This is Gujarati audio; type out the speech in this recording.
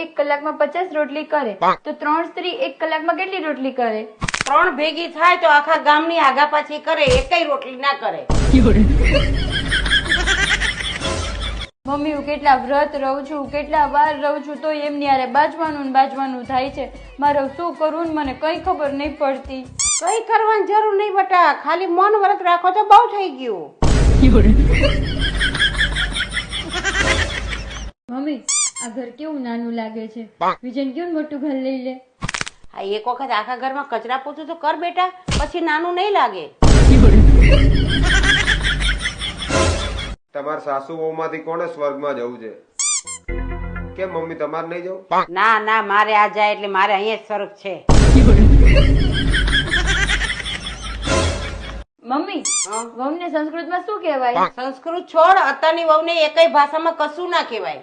1 કલાકમાં 50 રોટલી કરે તો 3 સ્ત્રી 1 કલાકમાં કેટલી રોટલી કરે? 3 ભેગી થાય તો આખા ગામની આગા પાછી કરે, એકેય રોટલી ના કરે. મમ્મી હું કેટલા વ્રત રહું છું, કેટલા વાર રહું છું, તો એમની હારે બાજવાનું ને બાજવાનું થાય છે. મારે શું કરવું ને મને કઈ ખબર નહીં પડતી. કઈ કરવાની જરૂર નહીં બટા, ખાલી મૌન વ્રત રાખો તો બહુ થઈ ગયું. મમ્મી આ ઘર કેવું નાનું લાગે છે, વિજન કેવું મોટું ઘર લઈ લે. આ એક વખત આખા ઘરમાં કચરા પોતું તો કર બેટા, પછી નાનું નહીં લાગે. તમારા સાસુ વહુ માંથી કોને સ્વર્ગમાં જવું છે? કેમ મમ્મી તમારે નહીં જવું? ના ના, મારે આ જાય એટલે મારે અહીંયા જ સ્વર્ગ છે. મમ્મી વહુને સંસ્કૃતમાં શું કહેવાય? સંસ્કૃત છોડ, અત્યારની વહુને એકેય ભાષામાં કશું ના કહેવાય.